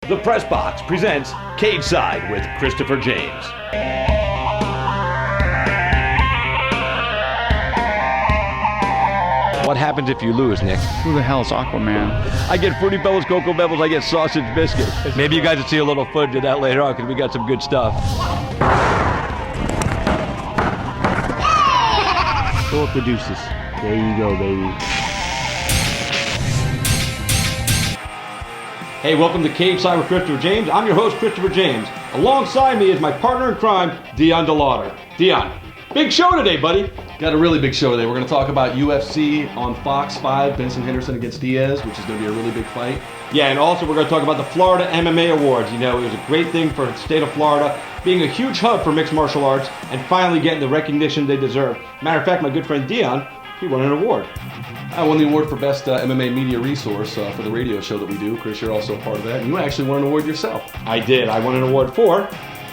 The Press Box presents Cage Side with Christopher James. What happens if you lose, Nick? Who the hell is Aquaman? I get Fruity Pebbles, Cocoa Pebbles, I get sausage biscuits. Maybe you guys will see a little footage of that later on because we got some good stuff. Go up the deuces. There you go, baby. Hey, welcome to Cage Side with Christopher James. I'm your host, Christopher James. Alongside me is my partner in crime, Dion DeLauder. Dion, big show today, buddy. Got a really big show today. We're going to talk about UFC on Fox 5, Benson Henderson against Diaz, which is going to be a really big fight. Yeah, and also we're going to talk about the Florida MMA Awards. You know, it was a great thing for the state of Florida, being a huge hub for mixed martial arts, and finally getting the recognition they deserve. Matter of fact, my good friend Dion, he won an award. I won the award for Best MMA Media Resource for the radio show that we do. Chris, you're also a part of that. And you actually won an award yourself. I did. I won an award for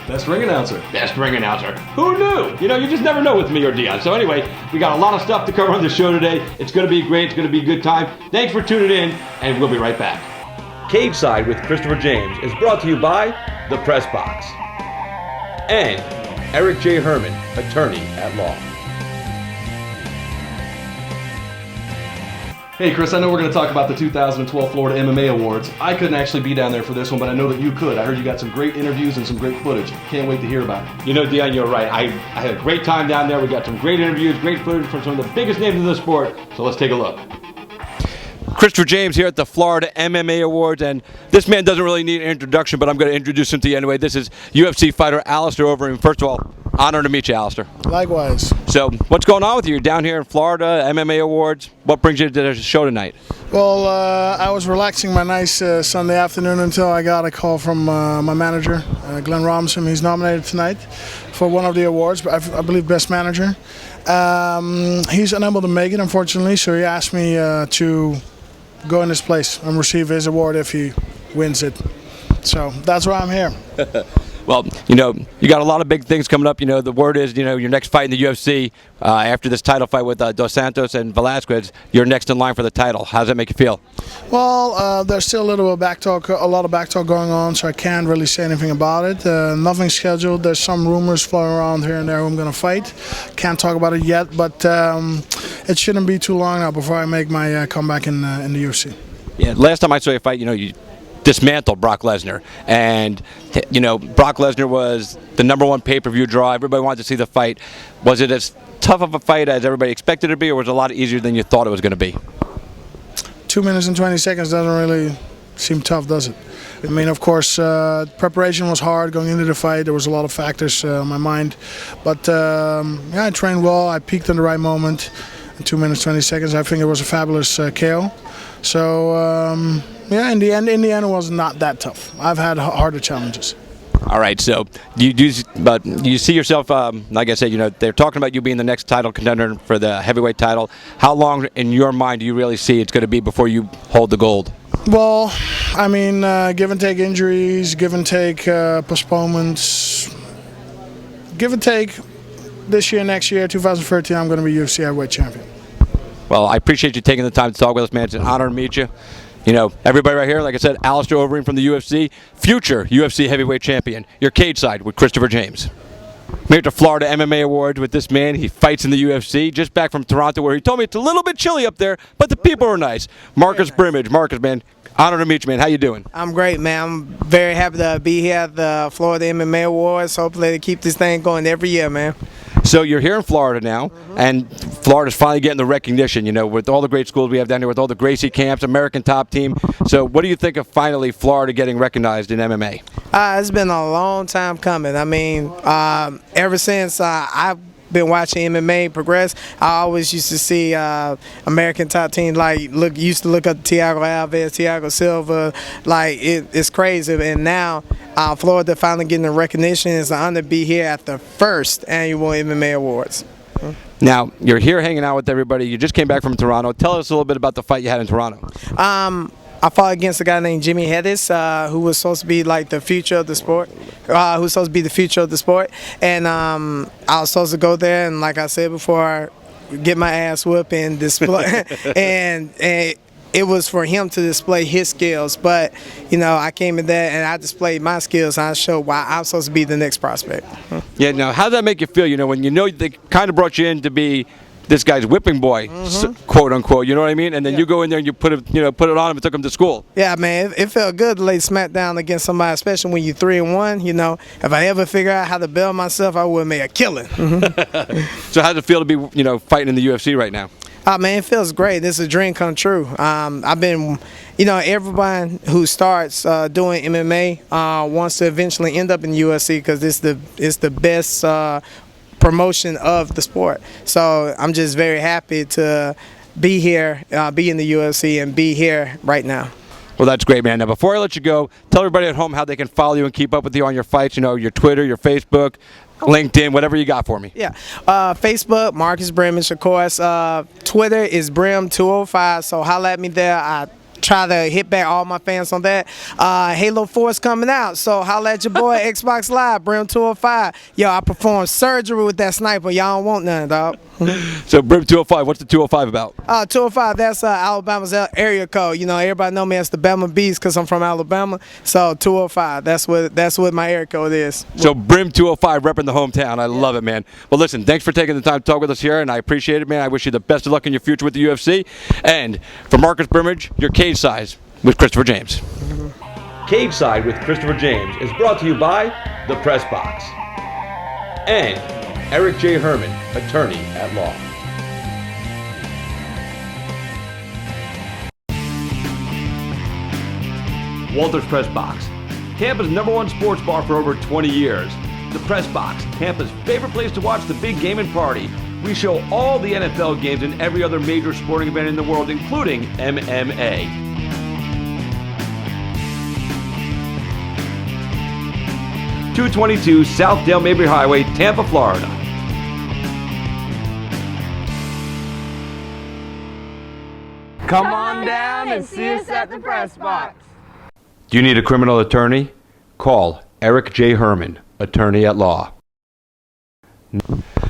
Best Ring Announcer. Best Ring Announcer. Who knew? You know, you just never know with me or Dion. So anyway, we got a lot of stuff to cover on the show today. It's going to be great. It's going to be a good time. Thanks for tuning in, and we'll be right back. Cage Side with Christopher James is brought to you by The Press Box and Eric J. Herman, attorney at law. Hey Chris, I know we're going to talk about the 2012 Florida MMA Awards. I couldn't actually be down there for this one, but I know that you could. I heard you got some great interviews and some great footage. Can't wait to hear about it. You know, Dion, you're right. I had a great time down there. We got some great interviews, great footage from some of the biggest names in the sport. So let's take a look. Christopher James here at the Florida MMA Awards, and this man doesn't really need an introduction, but I'm going to introduce him to you anyway. This is UFC fighter Alistair Overeem. First of all, honor to meet you, Alistair. Likewise. So, what's going on with you? You're down here in Florida, MMA Awards. What brings you to the show tonight? Well, I was relaxing my nice Sunday afternoon until I got a call from my manager, Glenn Robinson. He's nominated tonight for one of the awards, but I believe Best Manager. He's unable to make it, unfortunately, so he asked me to go in his place and receive his award if he wins it. So that's why I'm here. Well, you know, you got a lot of big things coming up. You know, the word is, you know, your next fight in the UFC, after this title fight with Dos Santos and Velasquez, you're next in line for the title. How does that make you feel? Well, there's still a lot of backtalk going on, so I can't really say anything about it. Nothing's scheduled. There's some rumors floating around here and there who I'm going to fight. Can't talk about it yet, but it shouldn't be too long now before I make my comeback in the UFC. Yeah, last time I saw you fight, you know, you dismantled Brock Lesnar, and you know, Brock Lesnar was the #1 pay-per-view draw. Everybody wanted to see the fight. Was it as tough of a fight as everybody expected it to be, or was it a lot easier than you thought it was going to be? 2 minutes and 20 seconds doesn't really seem tough, does it? I mean, of course, preparation was hard going into the fight. There was a lot of factors on my mind, but yeah, I trained well. I peaked in the right moment. In 2 minutes 20 seconds, I think it was a fabulous KO. So yeah, in the end, it was not that tough. I've had harder challenges. All right, so but you see yourself, like I said, you know, they're talking about you being the next title contender for the heavyweight title. How long, in your mind, do you really see it's going to be before you hold the gold? Well, I mean, give and take injuries, give and take postponements, give and take. This year, next year, 2013, I'm going to be UFC heavyweight champion. Well, I appreciate you taking the time to talk with us, man. It's an honor to meet you. You know, everybody right here, like I said, Alistair Overeem from the UFC, future UFC heavyweight champion. Your Cage Side with Christopher James. I'm here at the Florida MMA Awards with this man. He fights in the UFC, just back from Toronto, where he told me it's a little bit chilly up there, but the people are nice. Marcus Brimage. Marcus, man, honor to meet you, man. How you doing? I'm great, man. I'm very happy to be here at the Florida MMA Awards. Hopefully they keep this thing going every year, man. So you're here in Florida now, and Florida's finally getting the recognition, you know, with all the great schools we have down here, with all the Gracie camps, American Top Team. So what do you think of finally Florida getting recognized in MMA? It's been a long time coming. I mean, ever since I've been watching MMA progress, I always used to see American Top Team, like used to look up Thiago Alves, Thiago Silva, like it's crazy. And now Florida finally getting the recognition. It's an honor to be here at the first annual MMA Awards. Now, you're here hanging out with everybody. You just came back from Toronto. Tell us a little bit about the fight you had in Toronto. I fought against a guy named Jimmy Hedges, who was supposed to be like the future of the sport, and I was supposed to go there, and like I said before, get my ass whooped and display, and it was for him to display his skills. But, you know, I came in there and I displayed my skills. And I showed why I'm supposed to be the next prospect. Yeah, now, how does that make you feel, you know, when you know they kind of brought you in to be this guy's whipping boy, quote unquote, you know what I mean? And then you go in there and you put it on him and took him to school. Yeah, man, it felt good to lay smack down against somebody, especially when you're 3-1. You know, if I ever figure out how to build myself, I would make a killing. So how does it feel to be, you know, fighting in the UFC right now? Oh, man, it feels great. This is a dream come true. I've been, you know, everyone who starts doing MMA wants to eventually end up in UFC because it's the best promotion of the sport. So I'm just very happy to be here, be in the UFC, and be here right now. Well, that's great, man. Now, before I let you go, tell everybody at home how they can follow you and keep up with you on your fights, you know, your Twitter, your Facebook, LinkedIn, whatever you got for me. Yeah. Facebook, Marcus Brimage, of course. Twitter is Brim205, so holla at me there. I try to hit back all my fans on that. Halo 4 is coming out, so holla at your boy Xbox Live, Brim205. Yo, I performed surgery with that sniper. Y'all don't want none, dog. So Brim205, what's the 205 about? 205, that's Alabama's area code. You know, everybody know me as the Bama Beast because I'm from Alabama. So 205, that's what my area code is. So Brim205 repping the hometown. I love it, man. Well, listen, thanks for taking the time to talk with us here, and I appreciate it, man. I wish you the best of luck in your future with the UFC. And for Marcus Brimage, your Cage Size with Christopher James. Cage Side with Christopher James is brought to you by The Press Box and Eric J. Herman, attorney at law. Walter's Press Box, Tampa's #1 sports bar for over 20 years. The Press Box, Tampa's favorite place to watch the big game and party. We show all the NFL games and every other major sporting event in the world, including MMA. (222) South Dale Mabry Highway, Tampa, Florida. Come on down and see us at the Press Box. Do you need a criminal attorney? Call Eric J. Herman, attorney at law.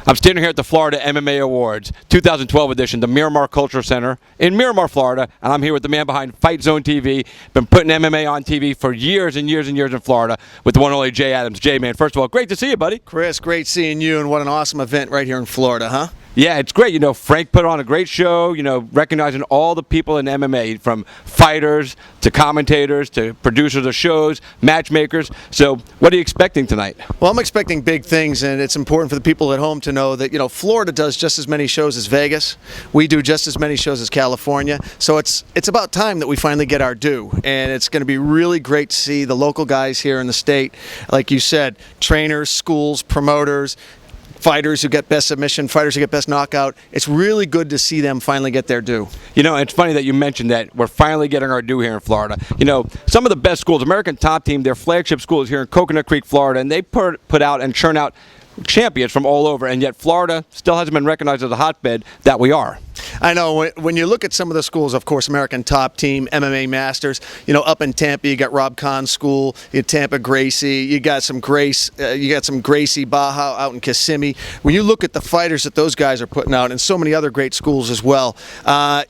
I'm standing here at the Florida MMA Awards, 2012 edition, the Miramar Cultural Center in Miramar, Florida, and I'm here with the man behind Fight Zone TV. Been putting MMA on TV for years and years and years in Florida with the one and only Jay Adams. Jay, man, first of all, great to see you, buddy. Chris, great seeing you, and what an awesome event right here in Florida, huh? Yeah, it's great. You know, Frank put on a great show, you know, recognizing all the people in MMA, from fighters to commentators to producers of shows, matchmakers. So what are you expecting tonight? Well, I'm expecting big things, and it's important for the people at home to know that, you know, Florida does just as many shows as Vegas. We do just as many shows as California. So it's about time that we finally get our due, and it's going to be really great to see the local guys here in the state, like you said, trainers, schools, promoters, fighters who get best submission, fighters who get best knockout. It's really good to see them finally get their due. You know, it's funny that you mentioned that we're finally getting our due here in Florida. You know, some of the best schools, American Top Team, their flagship school is here in Coconut Creek, Florida, and they put out and churn out champions from all over, and yet Florida still hasn't been recognized as a hotbed that we are. I know, when you look at some of the schools, of course, American Top Team, MMA Masters, you know, up in Tampa, you got Rob Kahn's school, you got Tampa Gracie, you got some Gracie Baja out in Kissimmee. When you look at the fighters that those guys are putting out, and so many other great schools as well,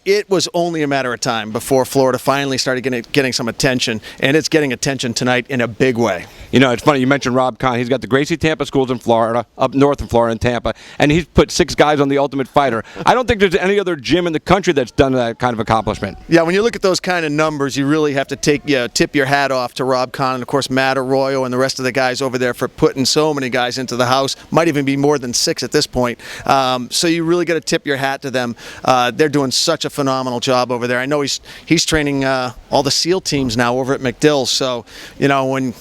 it was only a matter of time before Florida finally started getting some attention, and it's getting attention tonight in a big way. You know, it's funny, you mentioned Rob Kahn. He's got the Gracie Tampa schools in Florida, up north in Florida in Tampa, and he's put 6 guys on the Ultimate Fighter. I don't think there's any other gym in the country that's done that kind of accomplishment. Yeah, when you look at those kind of numbers, you really have to tip your hat off to Rob Kahn and, of course, Matt Arroyo and the rest of the guys over there for putting so many guys into the house. Might even be more than 6 at this point. So you really got to tip your hat to them. They're doing such a phenomenal job over there. I know he's training all the SEAL teams now over at McDill's. So, you know, when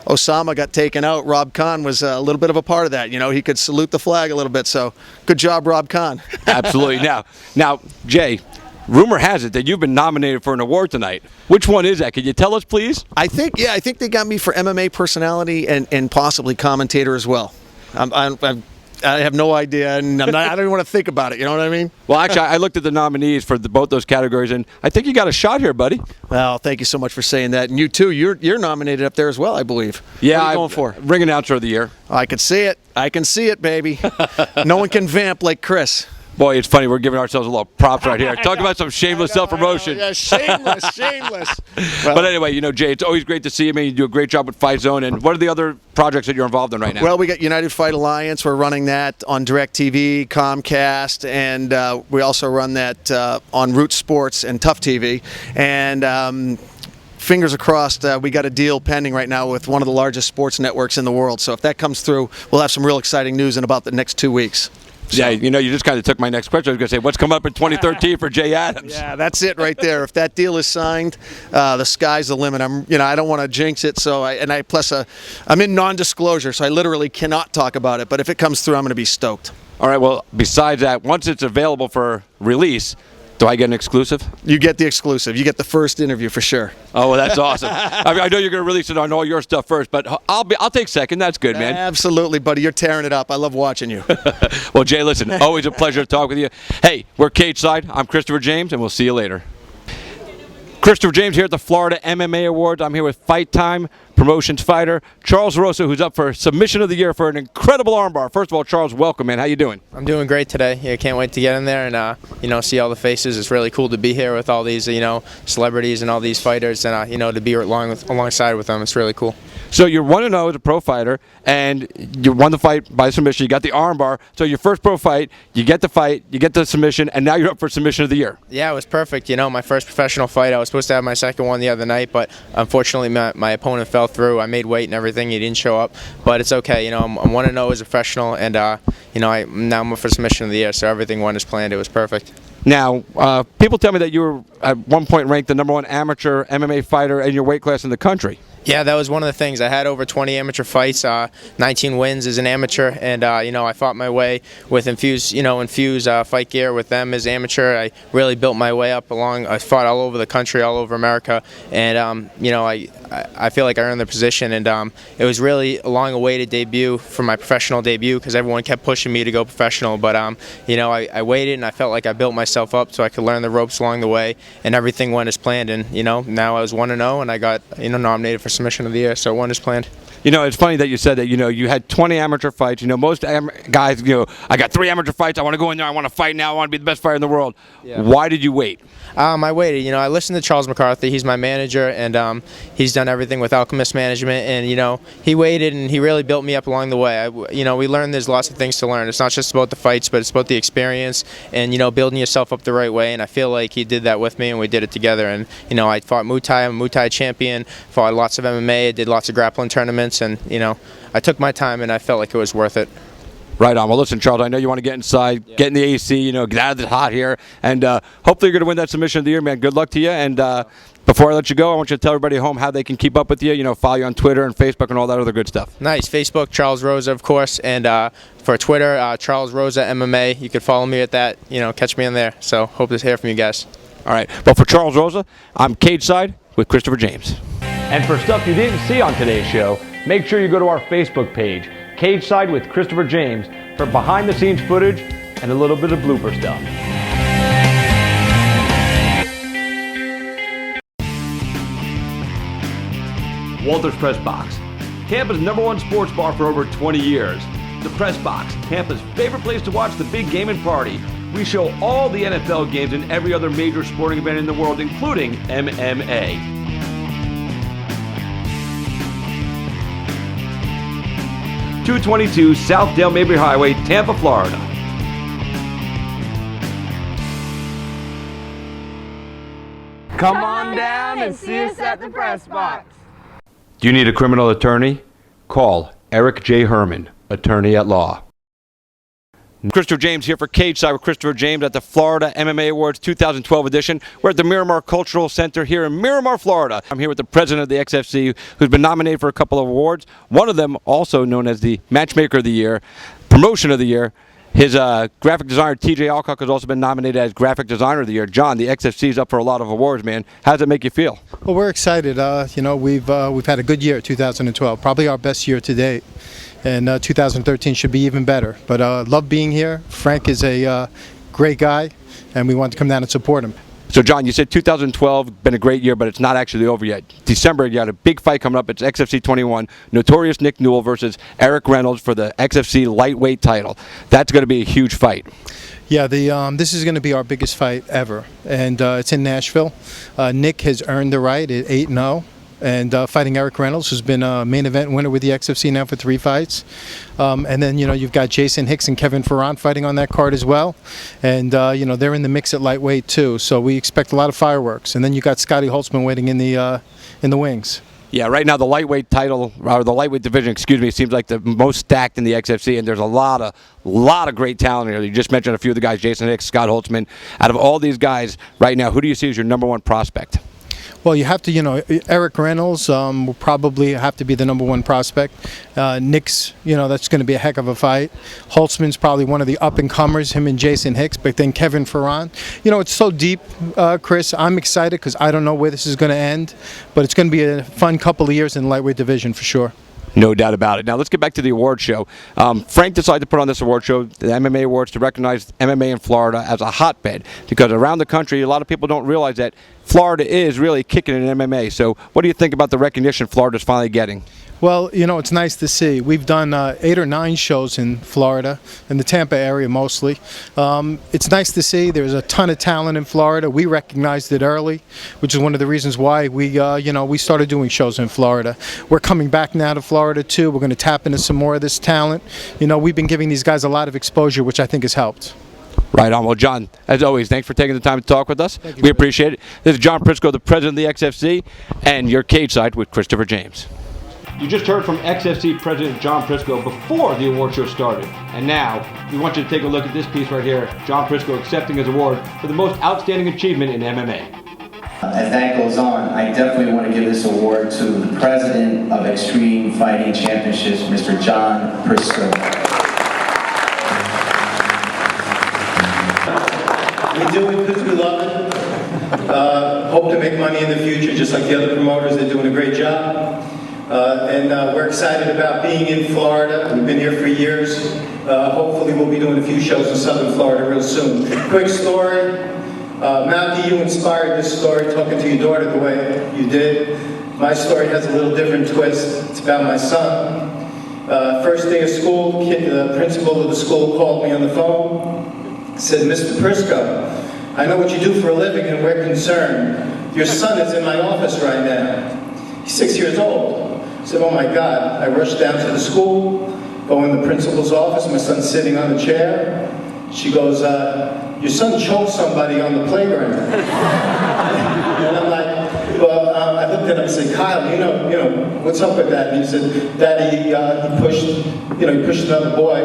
Osama got taken out, Rob Kahn was a little bit of a part of that. You know, he could salute the flag a little bit. So good job, Rob Kahn. Absolutely. Now, Jay, rumor has it that you've been nominated for an award tonight. Which one is that? Could you tell us, please? I think they got me for MMA personality and possibly commentator as well. I have no idea, and I don't even want to think about it. You know what I mean? Well, actually, I looked at the nominees for both those categories, and I think you got a shot here, buddy. Well, thank you so much for saying that. And you too. You're nominated up there as well, I believe. Yeah, what are you going for? Ring announcer of the year. I can see it. I can see it, baby. No one can vamp like Chris. Boy, it's funny. We're giving ourselves a little props right here. Talk about some shameless self-promotion. Yeah, shameless. But anyway, Jay, it's always great to see you. Man, you do a great job with Fight Zone. And what are the other projects that you're involved in right now? Well, we got United Fight Alliance. We're running that on DirecTV, Comcast, and we also run that on Root Sports and Tough TV. And fingers crossed, we got a deal pending right now with one of the largest sports networks in the world. So if that comes through, we'll have some real exciting news in about the next 2 weeks. So. Yeah, you just kind of took my next question. I was going to say, what's coming up in 2013 for Jay Adams? Yeah, that's it right there. If that deal is signed, the sky's the limit. I don't want to jinx it, so I'm in non-disclosure, so I literally cannot talk about it. But if it comes through, I'm going to be stoked. All right. Well, besides that, once it's available for release, do I get an exclusive? You get the exclusive. You get the first interview for sure. Oh, well, that's awesome. I mean, I know you're going to release it on all your stuff first, but I'll take second. That's good, man. Absolutely, buddy. You're tearing it up. I love watching you. Well, Jay, listen, always a pleasure to talk with you. Hey, we're Cage Side. I'm Christopher James, and we'll see you later. Christopher James here at the Florida MMA Awards. I'm here with Fight Time Promotions fighter Charles Rosa, who's up for Submission of the Year for an incredible armbar. First of all, Charles, welcome, man. How you doing? I'm doing great today. Yeah, can't wait to get in there and see all the faces. It's really cool to be here with all these celebrities and all these fighters, and to be alongside with them. It's really cool. So you're 1-0 as a pro fighter, and you won the fight by submission. You got the armbar. So your first pro fight, you get the fight, you get the submission, and now you're up for Submission of the Year. Yeah, it was perfect. My first professional fight. I was supposed to have my second one the other night, but unfortunately my opponent fell through. I made weight and everything. He didn't show up, but it's okay. I'm 1-0 as a professional, and now I'm up for Submission of the Year. So everything went as planned. It was perfect. Now, people tell me that you were at one point ranked the #1 amateur MMA fighter in your weight class in the country. Yeah, that was one of the things. I had over 20 amateur fights, 19 wins as an amateur, and I fought my way with Infuse fight gear with them as amateur. I really built my way up I fought all over the country, all over America, and I feel like I earned the position, and it was really a long-awaited debut for my professional debut because everyone kept pushing me to go professional. But I waited, and I felt like I built myself up so I could learn the ropes along the way, and everything went as planned. And now I was 1-0, and I got nominated for Submission of the Year, so one is planned. It's funny that you said that, you had 20 amateur fights. Most guys, I got 3 amateur fights. I want to go in there. I want to fight now. I want to be the best fighter in the world. Yeah. Why did you wait? I waited. I listened to Charles McCarthy. He's my manager, and he's done everything with Alchemist Management. And he waited, and he really built me up along the way. We learned there's lots of things to learn. It's not just about the fights, but it's about the experience and building yourself up the right way. And I feel like he did that with me, and we did it together. And I fought Muay Thai. I'm a Muay Thai champion. Fought lots of MMA. I did lots of grappling tournaments, and I took my time, and I felt like it was worth it. Right on. Well, listen, Charles, I know you want to get inside, get in the AC, get out of the hot here, and hopefully you're going to win that Submission of the Year, man. Good luck to you. And before I let you go, I want you to tell everybody at home how they can keep up with you, follow you on Twitter and Facebook and all that other good stuff. Nice. Facebook, Charles Rosa, of course, and for Twitter, Charles Rosa MMA. You can follow me at that, catch me in there. So hope to hear from you guys. All right. Well, for Charles Rosa, I'm Cage Side with Christopher James. And for stuff you didn't see on today's show, make sure you go to our Facebook page, Cage Side with Christopher James, for behind-the-scenes footage and a little bit of blooper stuff. Walter's Press Box, Tampa's #1 sports bar for over 20 years. The Press Box, Tampa's favorite place to watch the big game and party. We show all the NFL games and every other major sporting event in the world, including MMA. 222 South Dale Mabry Highway, Tampa, Florida. Come on down and see us at the press box. Do you need a criminal attorney? Call Eric J. Herman, attorney at law. Christopher James here for Cage Side with Christopher James at the Florida MMA Awards 2012 edition. We're at the Miramar Cultural Center here in Miramar, Florida. I'm here with the president of the XFC, who's been nominated for a couple of awards. One of them also known as the Matchmaker of the Year, Promotion of the Year. His graphic designer, TJ Alcock, has also been nominated as Graphic Designer of the Year. John, the XFC is up for a lot of awards, man. How does it make you feel? Well, we're excited. We've had a good year, 2012, probably our best year to date. And 2013 should be even better. But love being here. Frank is a great guy, and we want to come down and support him. So, John, you said 2012 been a great year, but it's not actually over yet. December, you got a big fight coming up. It's XFC 21, Notorious Nick Newell versus Eric Reynolds for the XFC lightweight title. That's going to be a huge fight. Yeah, this is going to be our biggest fight ever, and it's in Nashville. Nick has earned the right at 8-0. And fighting Eric Reynolds, who's been a main event winner with the XFC now for 3 fights. And then, you've got Jason Hicks and Kevin Ferran fighting on that card as well. And, they're in the mix at lightweight too. So we expect a lot of fireworks. And then you got Scotty Holtzman waiting in the wings. Yeah, right now the lightweight title, or the lightweight division, seems like the most stacked in the XFC, and there's a lot of great talent here. You just mentioned a few of the guys, Jason Hicks, Scott Holtzman. Out of all these guys right now, who do you see as your #1 prospect? Well, you have to, Eric Reynolds will probably have to be the #1 prospect. Nick's, that's going to be a heck of a fight. Holtzman's probably one of the up-and-comers, him and Jason Hicks, but then Kevin Ferran. It's so deep, Chris. I'm excited because I don't know where this is going to end, but it's going to be a fun couple of years in the lightweight division for sure. No doubt about it. Now let's get back to the award show. Frank decided to put on this award show, the MMA Awards, to recognize MMA in Florida as a hotbed, because around the country, a lot of people don't realize that Florida is really kicking in MMA. So what do you think about the recognition Florida's finally getting? Well, it's nice to see. We've done 8 or 9 shows in Florida, in the Tampa area mostly. It's nice to see. There's a ton of talent in Florida. We recognized it early, which is one of the reasons why we started doing shows in Florida. We're coming back now to Florida too. We're going to tap into some more of this talent. We've been giving these guys a lot of exposure, which I think has helped. Right on. Well, John, as always, thanks for taking the time to talk with us. We appreciate it. This is John Prisco, the president of the XFC, and your cage side with Christopher James. You just heard from XFC President John Prisco before the award show started. And now, we want you to take a look at this piece right here. John Prisco accepting his award for the most outstanding achievement in MMA. As that goes on, I definitely want to give this award to the President of Extreme Fighting Championships, Mr. John Prisco. We do it because we love it. Hope to make money in the future, just like the other promoters. They're doing a great job. And we're excited about being in Florida. We've been here for years. Hopefully we'll be doing a few shows in Southern Florida real soon. Quick story. Malky, you inspired this story, talking to your daughter the way you did. My story has a little different twist. It's about my son. First day of school, the principal of the school called me on the phone. Said, Mr. Prisco, I know what you do for a living and we're concerned. Your son is in my office right now. He's 6 years old. I said, oh my God. I rushed down to the school, go in the principal's office, my son's sitting on the chair. She goes, your son choked somebody on the playground. And I'm like, well, I looked at him and said, Kyle, you know, what's up with that? And he said, Daddy, he pushed another boy,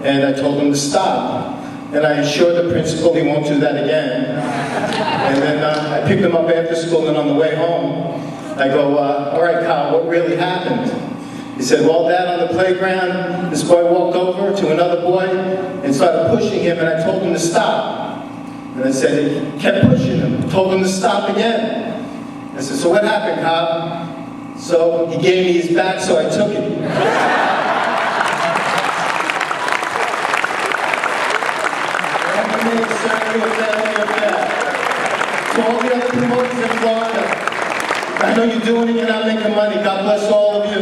and I told him to stop. And I assured the principal he won't do that again. And then I picked him up after school, and on the way home, I go, all right, Kyle, what really happened? He said, well, Dad, on the playground, this boy walked over to another boy and started pushing him, and I told him to stop. And I said, he kept pushing him, told him to stop again. I said, so what happened, Kyle? So he gave me his back, so I took it. To all the other promoters in Florida, I know you're doing it, you're not making money. God bless all of you.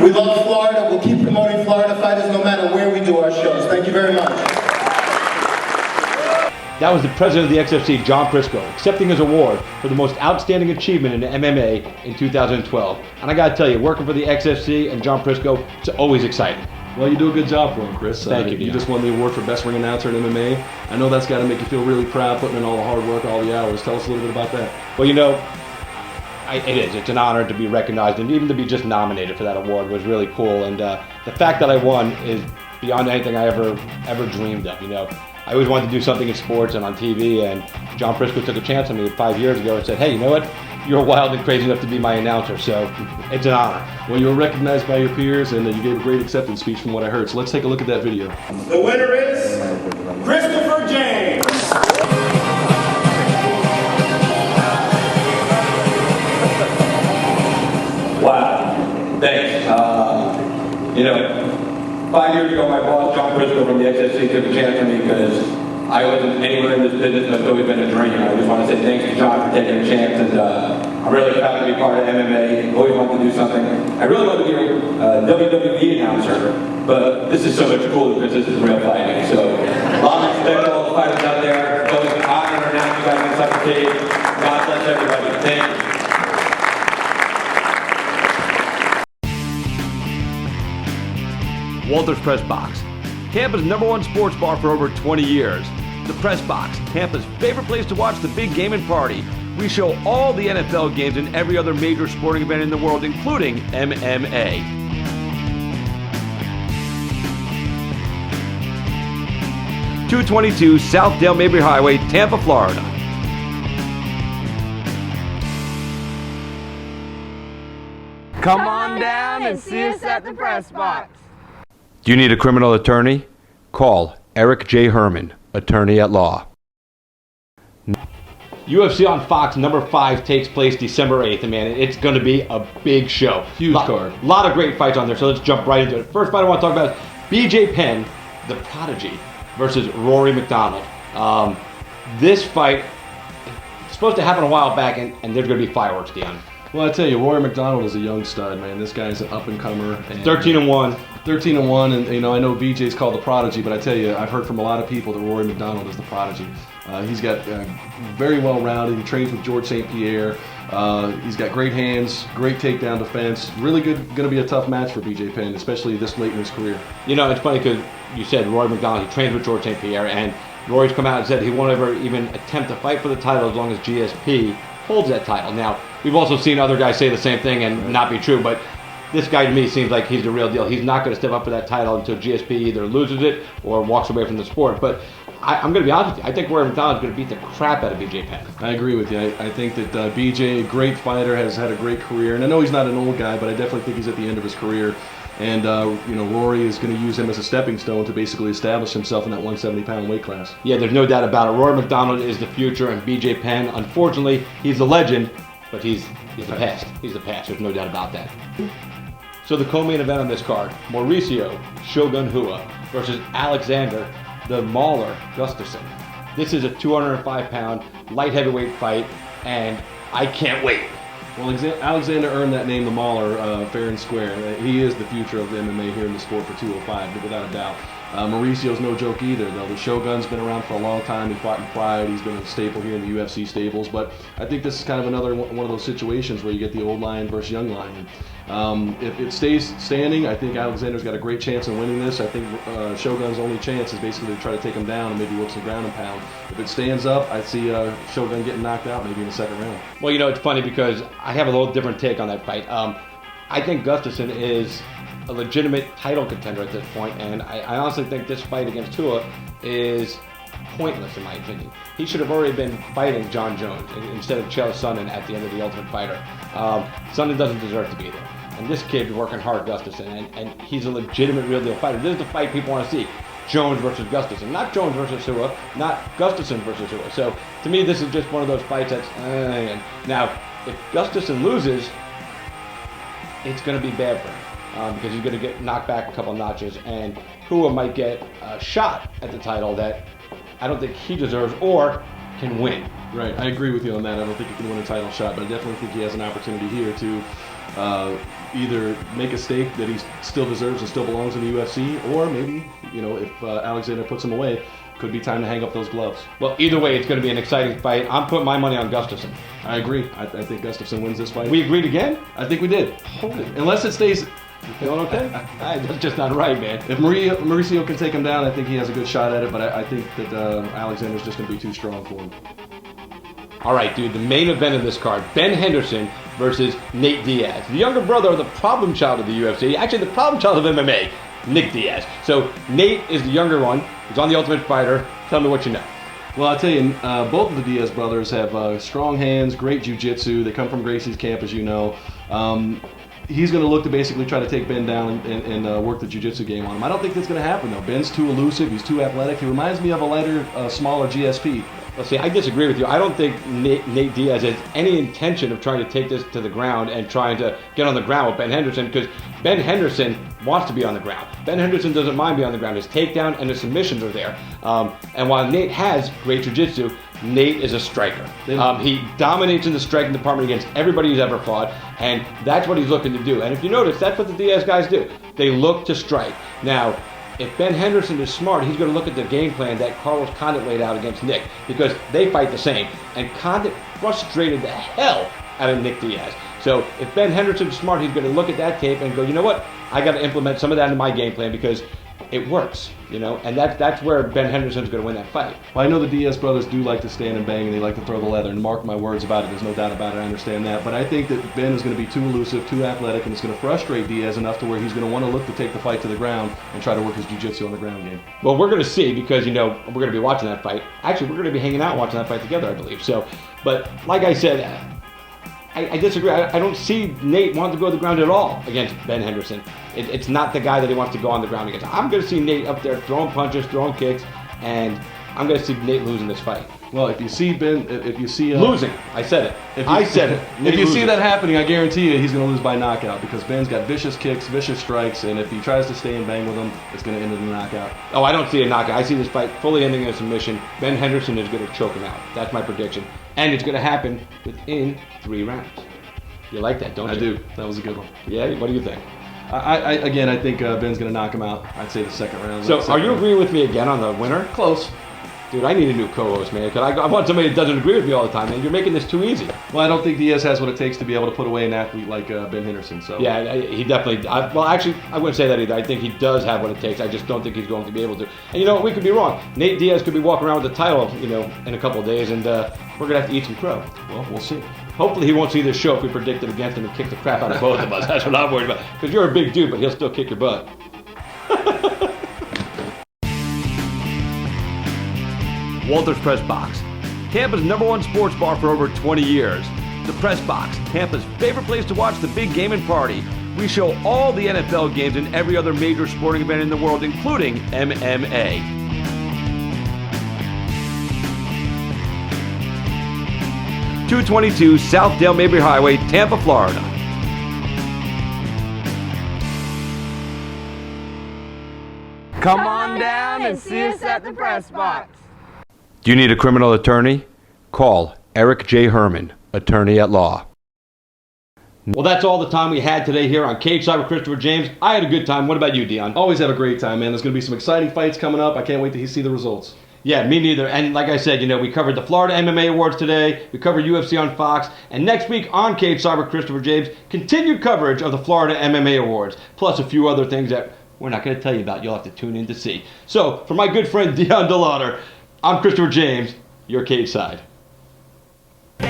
We love Florida. We'll keep promoting Florida fighters no matter where we do our shows. Thank you very much. That was the president of the XFC, John Prisco, accepting his award for the most outstanding achievement in MMA in 2012. And I got to tell you, working for the XFC and John Prisco, it's always exciting. Well, you do a good job for him, Chris. Thank you. You just won the award for Best Ring Announcer in MMA. I know that's got to make you feel really proud, putting in all the hard work, all the hours. Tell us a little bit about that. Well, it is. It's an honor to be recognized, and even to be just nominated for that award was really cool. And the fact that I won is beyond anything I ever dreamed of. I always wanted to do something in sports and on TV, and John Prisco took a chance on me 5 years ago and said, hey, you know what? You're wild and crazy enough to be my announcer, so it's an honor. Well, you were recognized by your peers, and you gave a great acceptance speech from what I heard. So let's take a look at that video. The winner is Christopher James. Wow. Thanks. 5 years ago, my boss, John Prisco from the XFC, took a chance on me because I wasn't anywhere in this business, but it's always been a dream. I just want to say thanks to John for taking a chance, and I'm really proud to be part of MMA. Always wanted to do something. I really wanted to be a WWE announcer, but this is so much cooler because this is real fighting. So Long respect to all the fighters out there. It's always an honor to announce you guys inside the cage. God bless everybody. Thank you. Walters Press Box, Tampa's #1 sports bar for over 20 years. The Press Box, Tampa's favorite place to watch the big game and party. We show all the NFL games and every other major sporting event in the world, including MMA. (222) South Dale Mabry Highway, Tampa, Florida. Come on down and see us at the press box. Do you need a criminal attorney? Call Eric J. Herman, attorney at law. UFC on Fox #5 takes place December 8th, and man, it's going to be a big show. Huge card. A lot of great fights on there, so let's jump right into it. First fight I want to talk about is BJ Penn, the Prodigy, versus Rory McDonald. This fight is supposed to happen a while back, and there's going to be fireworks, Dion. Well, I tell you, Rory McDonald is a young stud, man. This guy's an up-and-comer. 13-1. 13-1, and you know, I know BJ's called the Prodigy, but I tell you, I've heard from a lot of people that Rory McDonald is the Prodigy. He's got very well-rounded. He trains with George St. Pierre. He's got great hands, great takedown defense. Really good, going to be a tough match for BJ Penn, especially this late in his career. You know, it's funny because you said Rory McDonald. He trains with George St. Pierre, and Rory's come out and said he won't ever even attempt to fight for the title as long as GSP holds that title. Now, we've also seen other guys say the same thing and not be true, but this guy to me seems like he's the real deal. He's not going to step up for that title until GSP either loses it or walks away from the sport. But I'm going to be honest with you. I think Rory McDonald's going to beat the crap out of BJ Penn. I agree with you. I think that BJ, a great fighter, has had a great career. And I know he's not an old guy, but I definitely think he's at the end of his career. And, you know, Rory is going to use him as a stepping stone to basically establish himself in that 170-pound weight class. Yeah, there's no doubt about it. Rory McDonald is the future, and BJ Penn, unfortunately, he's a legend, but he's the past. He's the past. There's no doubt about that. So the co-main event on this card, Mauricio Shogun Rua versus Alexander the Mauler Gustafsson. This is a 205-pound light heavyweight fight, and I can't wait. Well, Alexander earned that name, the Mauler, fair and square. He is the future of the MMA here in the sport for 205, without a doubt. Mauricio's no joke either, though. The Shogun's been around for a long time. He fought in Pride. He's been a staple here in the UFC stables. But I think this is kind of another one of those situations where you get the old lion versus young lion. If it stays standing, I think Alexander's got a great chance of winning this. I think Shogun's only chance is basically to try to take him down and maybe work some ground and pound. If it stands up, I'd see Shogun getting knocked out maybe in the second round. Well, you know, it's funny because I have a little different take on that fight. I think Gustafsson is a legitimate title contender at this point, and I honestly think this fight against Tua is pointless in my opinion. He should have already been fighting John Jones instead of Chael Sonnen at the end of The Ultimate Fighter. Sonnen doesn't deserve to be there. And this kid working hard, Gustafsson, and he's a legitimate real deal fighter. This is the fight people want to see. Jones versus Gustafsson. Not Jones versus Tua, not Gustafsson versus Tua. So to me, this is just one of those fights that's... Now, if Gustafsson loses, it's going to be bad for him. Because he's going to get knocked back a couple notches, and Hua might get a shot at the title that I don't think he deserves or can win. Right, I agree with you on that. I don't think he can win a title shot, but I definitely think he has an opportunity here to either make a stake that he still deserves and still belongs in the UFC, or maybe, you know, if Alexander puts him away, could be time to hang up those gloves. Well, either way, it's going to be an exciting fight. I'm putting my money on Gustafsson. I agree. I think Gustafsson wins this fight. We agreed again? I think we did. Unless it stays... You feeling okay? That's just not right, man. If Mauricio can take him down, I think he has a good shot at it, but I think that Alexander's just going to be too strong for him. All right, dude, the main event of this card, Ben Henderson versus Nate Diaz, the younger brother of the problem child of the UFC, actually the problem child of MMA, Nick Diaz. So Nate is the younger one. He's on The Ultimate Fighter. Tell me what you know. Well, I'll tell you, both of the Diaz brothers have strong hands, great jiu-jitsu. They come from Gracie's camp, as you know. He's going to look to basically try to take Ben down and work the jiu-jitsu game on him. I don't think that's going to happen, though. Ben's too elusive. He's too athletic. He reminds me of a lighter, smaller GSP. Well, see, I disagree with you. I don't think Nate Diaz has any intention of trying to take this to the ground and trying to get on the ground with Ben Henderson, because Ben Henderson wants to be on the ground. Ben Henderson doesn't mind being on the ground. His takedown and his submissions are there. And while Nate has great jiu-jitsu, Nate is a striker. He dominates in the striking department against everybody he's ever fought, and that's what he's looking to do. And if you notice, that's what the Diaz guys do. They look to strike. Now, if Ben Henderson is smart, he's going to look at the game plan that Carlos Condit laid out against Nick, because they fight the same. And Condit frustrated the hell out of Nick Diaz. So if Ben Henderson's smart, he's going to look at that tape and go, you know what? I got to implement some of that in my game plan because it works, and that's where Ben Henderson's going to win that fight. Well, I know the Diaz brothers do like to stand and bang, and they like to throw the leather, and mark my words about it, there's no doubt about it, I understand that. But I think that Ben is going to be too elusive, too athletic, and it's going to frustrate Diaz enough to where he's going to want to look to take the fight to the ground and try to work his jiu-jitsu on the ground game. Well, we're going to see, because, we're going to be watching that fight. Actually, we're going to be hanging out watching that fight together, I believe. So, but like I said, I disagree. I don't see Nate wanting to go to the ground at all against Ben Henderson. It's not the guy that he wants to go on the ground against. I'm going to see Nate up there throwing punches, throwing kicks, and I'm going to see Nate losing this fight. Well, if you see losing, I said it. I said it. If you see that happening, I guarantee you he's going to lose by knockout, because Ben's got vicious kicks, vicious strikes, and if he tries to stay and bang with him, it's going to end in a knockout. Oh, I don't see a knockout. I see this fight fully ending in a submission. Ben Henderson is going to choke him out. That's my prediction, and it's going to happen within 3 rounds. You like that, don't you? I do. That was a good one. Yeah. What do you think? I think Ben's going to knock him out. I'd say the second round. So, are you agreeing with me again on the winner? Close. Dude, I need a new co-host, man, because I want somebody that doesn't agree with me all the time, man. You're making this too easy. Well, I don't think Diaz has what it takes to be able to put away an athlete like Ben Henderson. So yeah, he definitely. Actually, I wouldn't say that either. I think he does have what it takes. I just don't think he's going to be able to. And we could be wrong. Nate Diaz could be walking around with the title, in a couple of days, and we're gonna have to eat some crow. Well, we'll see. Hopefully, he won't see this show if we predicted against him and kick the crap out of both of us. That's what I'm worried about. Because you're a big dude, but he'll still kick your butt. Walters Press Box, Tampa's #1 sports bar for over 20 years. The Press Box, Tampa's favorite place to watch the big game and party. We show all the NFL games and every other major sporting event in the world, including MMA. .222 South Dale Mabry Highway, Tampa, Florida. Come on down and see us at the press box. Do you need a criminal attorney? Call Eric J. Herman, attorney at law. Well, that's all the time we had today here on Cage Side with Christopher James. I had a good time. What about you, Dion? Always have a great time, man. There's going to be some exciting fights coming up. I can't wait to see the results. Yeah, me neither. And like I said, we covered the Florida MMA Awards today. We covered UFC on Fox. And next week on Cage Side with Christopher James, continued coverage of the Florida MMA Awards, plus a few other things that we're not going to tell you about. You'll have to tune in to see. So, for my good friend Dion DeLauder, I'm Christopher James, your Cage Side. What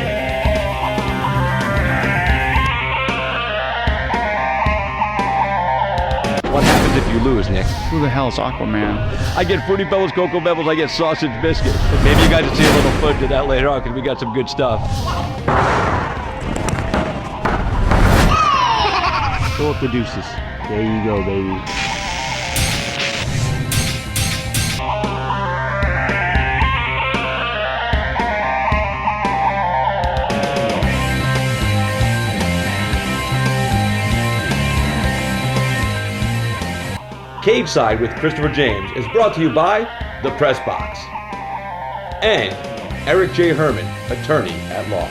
happens if you lose, Nick? Who the hell is Aquaman? I get Fruity Pebbles, Cocoa Pebbles, I get sausage biscuits. But maybe you guys will see a little footage of that later on, because we got some good stuff. Throw up the deuces. There you go, baby. Cage Side with Christopher James is brought to you by The Press Box and Eric J. Herman, attorney at law.